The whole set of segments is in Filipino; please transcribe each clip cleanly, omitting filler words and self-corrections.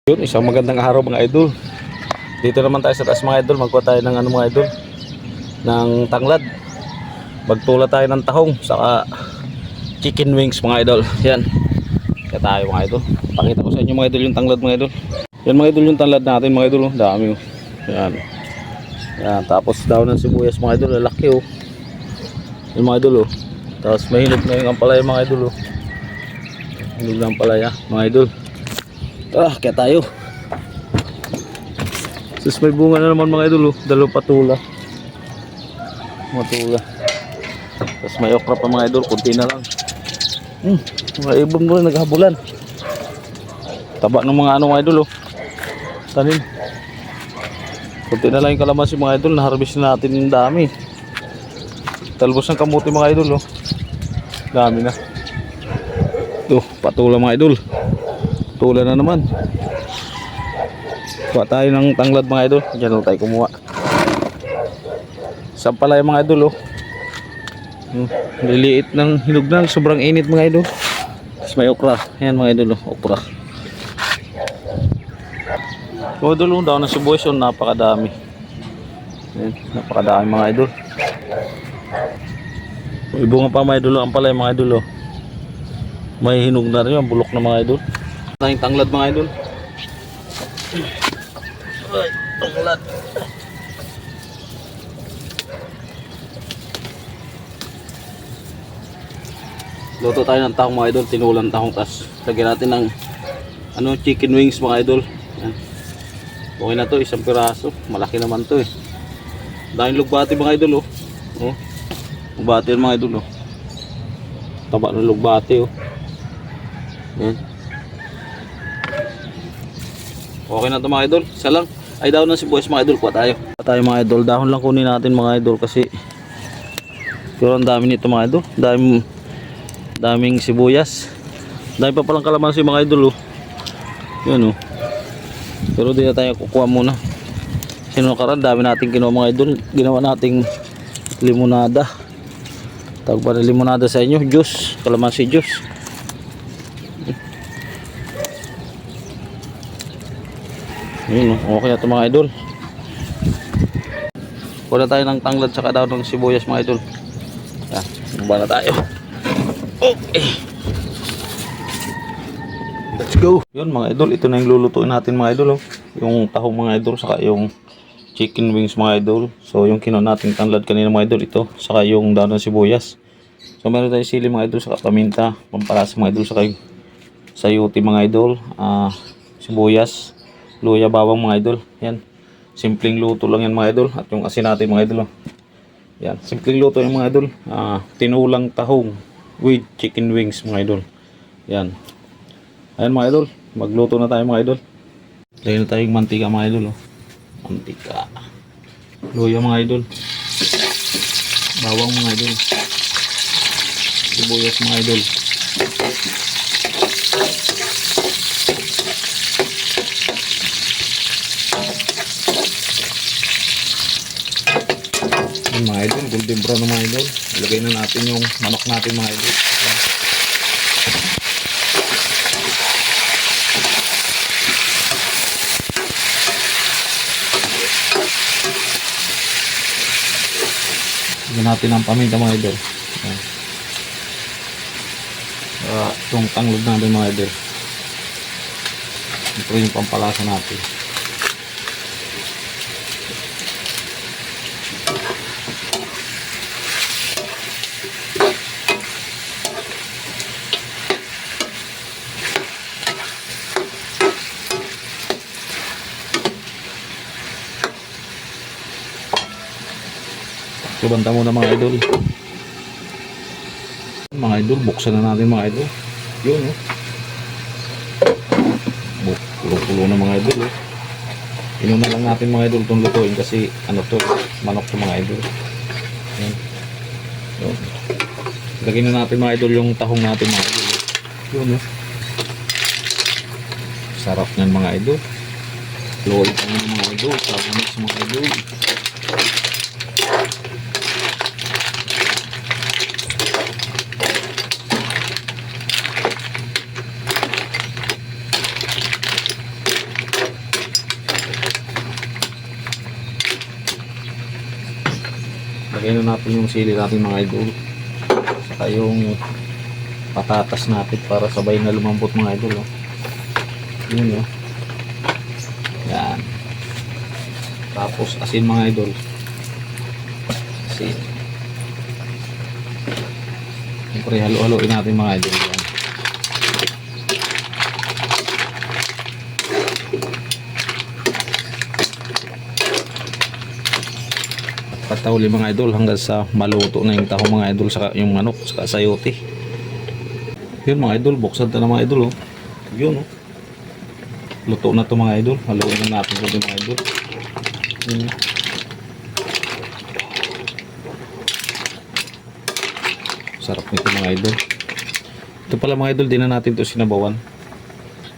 Yun, isang magandang araw mga idol. Dito naman tayo sa taas mga idol. Magkuha tayo ng ano mga idol, ng tanglad. Magtula tayo ng tahong saka chicken wings mga idol. Yan. Kaya tayo mga idol. Pakita ko sa inyo mga idol yung tanglad mga idol. Yan mga idol yung tanglad natin mga idol. Dami oh. Yan. Yan. Tapos daw ng sibuyas mga idol. Lalaki oh. Yung mga idol oh. Tapos may hinog na yung ampalaya mga idol oh. Hinog na ampalaya mga idol. Kaya tayo. Sus, may bunga na naman mga idol oh. Dalawang patula. Matula. Tapos may okra pa mga idol. Kunti na lang. Mga ibon mo rin naghabulan. Taba ng mga ano mga idol oh. Tanim. Kunti na lang yung kalamansi mga idol. Na-harvest na natin yung dami. Talbos ng kamuti mga idol oh. Dami na. Ito, patula mga idol. Tula na naman. Kuha tayo ng tanglad mga idol. Diyan lang tayo kumuha. Sampalaya mga idol oh. Liliit ng hinog na. Sobrang init mga idol. Tapos may okra. Ayan mga idol oh. Okra. Mga idol oh. Daw na sibuyas oh. Napakadami. Ayan. Napakadami mga idol. Ibunga pa mga idol. Ang palay mga idol oh. May hinog na rin yung bulok na mga idol. Tayong tanglad mga idol. Ay, tanglad. Luto tayo ng tahong mga idol. Tinulang tahong. Tas lagyan natin ng ano, chicken wings mga idol. Yan. Okay na to. Isang piraso. Malaki naman to eh. Dahil lugbati mga idol oh. Oh. Lugbati yan mga idol oh. Taba ng lugbati oh. Yan. Okay na ito mga idol. Isa lang. Ay dahon ng sibuyas mga idol. Kuha tayo. Kuha tayo mga idol. Dahon lang kunin natin mga idol. Kasi pero ang dami nito mga idol. Daming sibuyas. Dami pa palang kalamansi mga idol oh. Yan oh. Pero di na tayo kukuha muna. Sinukaran. Dami natin kinuha mga idol. Ginawa nating limonada. Tawag pa na limonada sa inyo. Juice. Kalamansi juice. Yun, okay na ito mga idol. Kuha tayo ng tanglad saka daw ng sibuyas mga idol. Yan, bumaba na tayo. Okay. Let's go. Yun mga idol, ito na yung lulutuin natin mga idol oh. Yung tahong mga idol saka yung chicken wings mga idol. So yung kinuha natin tanglad kanina mga idol ito, saka yung daw ng sibuyas. So meron tayong sili mga idol saka paminta, pampalasa mga idol saka yung sayuti mga idol, sibuyas, luya, bawang mga idol. Yan. Simpleng luto lang yan mga idol. At yung asin natin mga idol. Oh. Yan. Simpleng luto yung mga idol. Tinulang tahong with chicken wings mga idol. Yan. Ayan mga idol. Magluto na tayo mga idol. Lagyan na tayong mantika mga idol. Oh. Mantika. Luya mga idol. Bawang mga idol. Sibuyas mga idol. Mga idol, golden brown na mga idol. Ilagay na natin yung manok natin mga idol. Ilagay natin ang paminta mga idol. Itong tanglad natin mga idol. Ito yung pampalasa natin. Banta muna mga idol. Mga idol, buksan na natin mga idol. Yun oh. Pulo-pulo na mga idol oh. Inuna lang natin mga idol itong lutuin kasi ano to, manok to mga idol. Yan. Yun. Lagyan na natin mga idol yung tahong natin mga idol. Yun oh. Sarap nyan mga idol. Loy pa ng mga idol. Sarap mix mga idol. Lagyan na natin yung sili natin mga idol. Saka yung patatas natin para sabay na lumambot mga idol. Oh. Yun, oh. Yan. Tapos asin mga idol. Asin. Siyempre halo-haloin natin mga idol. Yan. At patawli mga idol hanggang sa maluto na yung taho mga idol, saka yung manok, saka sayote. Yun mga idol, buksan na mga idol. Oh. Yun, oh. Luto na to mga idol. Haluin na natin ito mga idol. Yun. Sarap nito mga idol. Ito pala mga idol, di na natin ito sinabawan.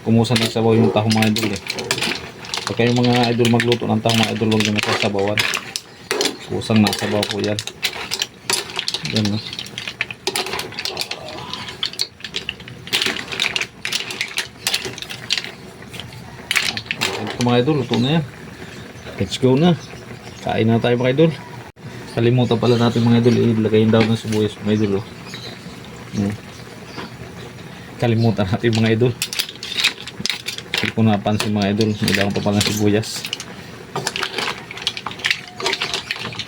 Kumusan nagsabaw yung taho mga idol eh. Pag kayo mga idol magluto ng taho mga idol, huwag nyo nasasabawan. Kusang nasabaw po yan. Yan, no? Ito mga idol, luto na yan. Let's go na. Kain na tayo mga idol. Kalimutan pala natin mga idol, ilagay yung daw ng sibuyas mga idol. Oh. Kalimutan natin mga idol. Hindi ko napansin mga idol, ilagay pa pala ng sibuyas.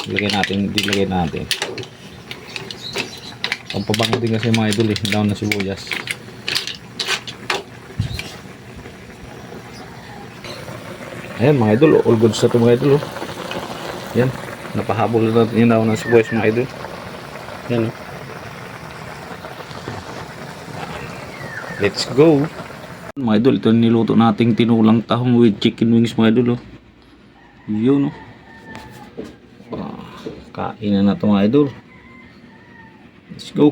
Dilagay natin. Pampabango din kasi mga idol eh, daw ng sibuyas. Ayan mga idol, all goods na ito mga idol. Oh. Yan, napahabol na natin yung daw ng sibuyas mga idol. Yan, oh. Let's go. Mga idol, ito niluto nating tinulang tahong with chicken wings mga idol. Oh. Yun, oh. Kain na ito mga idol. Let's go.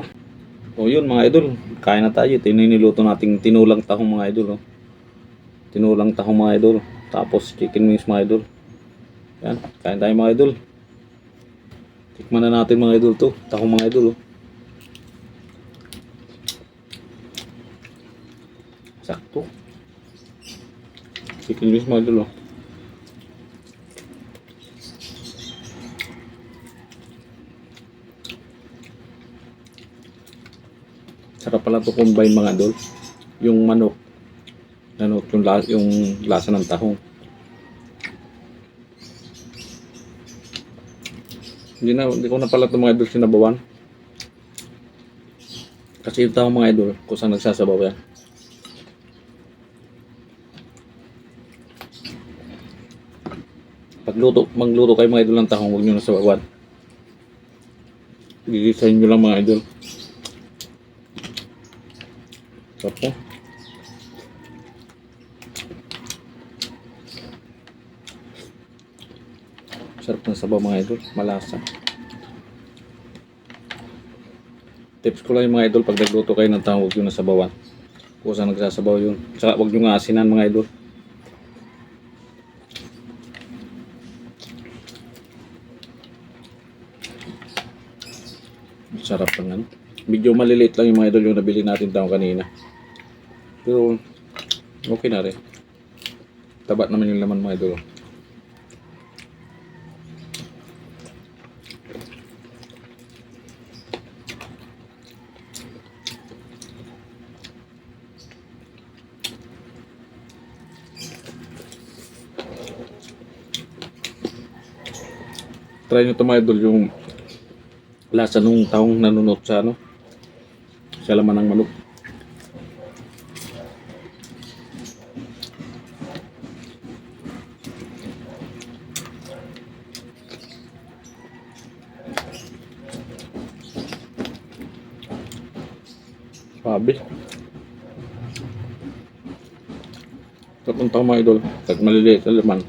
O yun mga idol, kain na tayo. Ito yung niluto nating tinulang tahong mga idol. Oh. Tinulang tahong mga idol. Tapos chicken wings mga idol. Yan, kain tayo mga idol. Tikman na natin mga idol to. Tahong mga idol. Oh. Sakto. Chicken wings mga idol. Oh. Sarap pala to combine mga idol. Yung manok. Ano, yung lasa ng tahong. Hindi ko na pala ito mga idol sinabawan. Kasi yung tahong mga idol, kung saan nagsasabaw yan. Magluto kayo mga idol ng tahong, huwag nyo na sabawan. Gigisahin nyo lang mga idol. Sarap po. Sarap ng sabaw mga idol, malasa. Tips ko lang yung mga idol, pag nagluto kayo ng tahong, huwag nyo na sabawan. Kung saan nagsasabaw yun. Saka huwag nyo nga asinan mga idol. Sarap lang. Medyo maliliit lang yung mga idol yung nabili natin tahong kanina. Pero okay na rin. Tabat naman yung laman mga idol. Try nyo ito mga idol yung lasa nung tahong nanunot sa ano, sa laman ng manok. Sabi. Tapos tahong mga idol, kahit maliliit sa laman.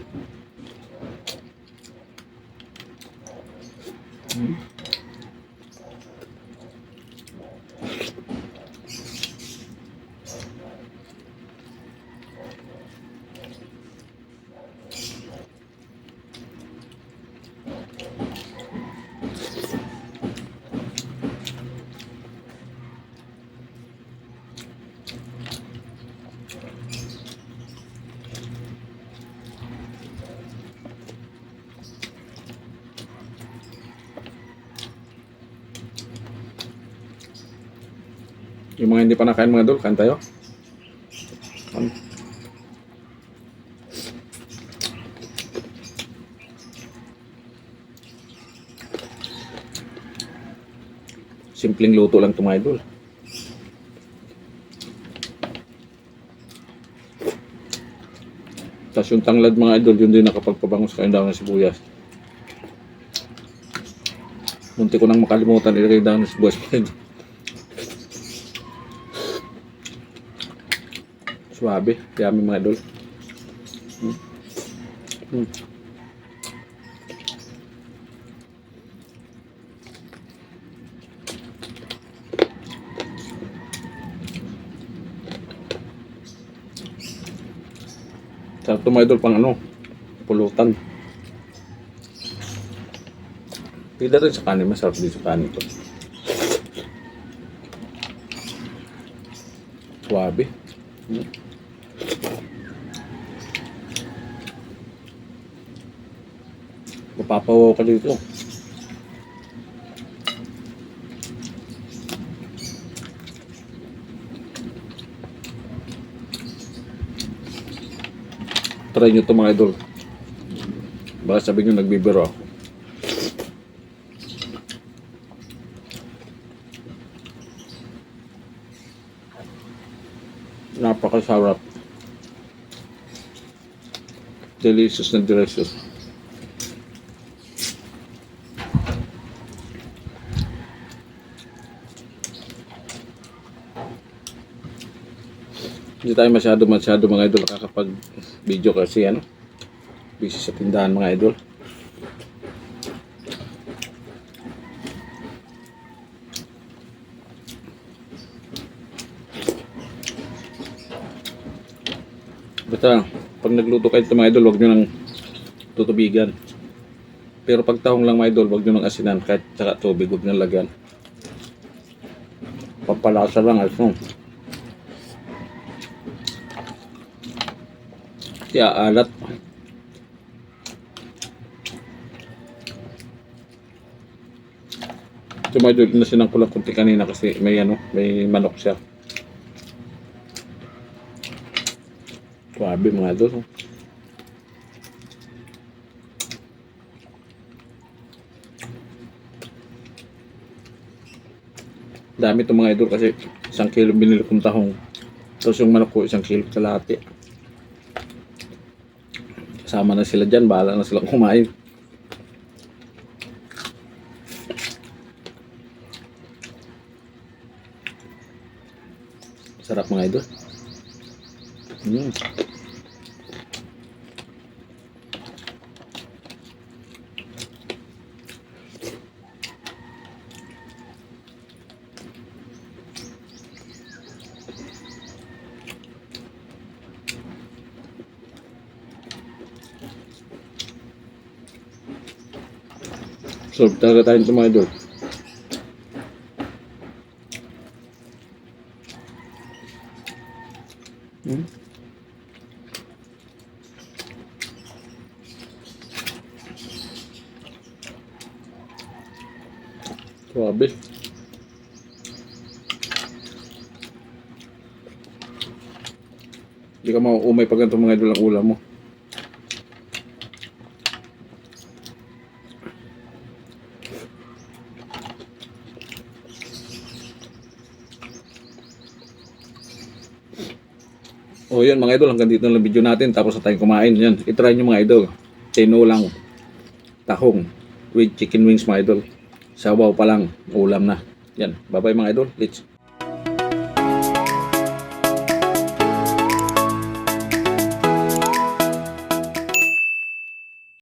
Yung mga hindi pa nakain mga idol, kain tayo. Simpleng luto lang ito mga idol. Tapos yung tanglad mga idol, yun din nakapagpabangos kayo daw ng sibuyas. Munti ko nang makalimutan, ilagay daw ng sibuyas mga idol. Suwabe, yummy mga idol. Sarap ito mga idol pang ano, pulutan. Pida rin sa kanin, masarap din sa kanin ito. Suwabe. Mapapawaw ka dito. Try nyo ito mga idol. Baka sabihin nyo nagbibiro ako. Napakasarap. Delicious na delicious. Hindi tayo masyado mga idol nakakapag video kasi ano, busy sa tindahan mga idol. Basta pag nagluto kayo mga idol, huwag nyo nang tutubigan. Pero pag tahong lang mga idol, huwag nyo nang asinan kahit saka tubig, huwag nyo lagyan. Pampalasa lang ano. Kaya alat. Ito mga idol, nasinang ko lang kunti kanina kasi may ano, may manok siya. Grabe mga idol. Dami ito mga idol kasi 1 kilo binili kong tahong. Tapos yung manok ko 1 kilo kalahati. Kasama na sila dyan, bahala na silang kumain. Sarap mga idol. So, talaga tayo ito mga idol. Grabe. Hindi ka mauumay pag ganito mga idol ang ulam mo. O yun mga idol, hanggang dito lang video natin. Tapos na tayong kumain. Yan, itry nyo mga idol. Tinolang tahong with chicken wings mga idol. Sabaw pa lang, ulam na. Yan, bye bye mga idol. Let's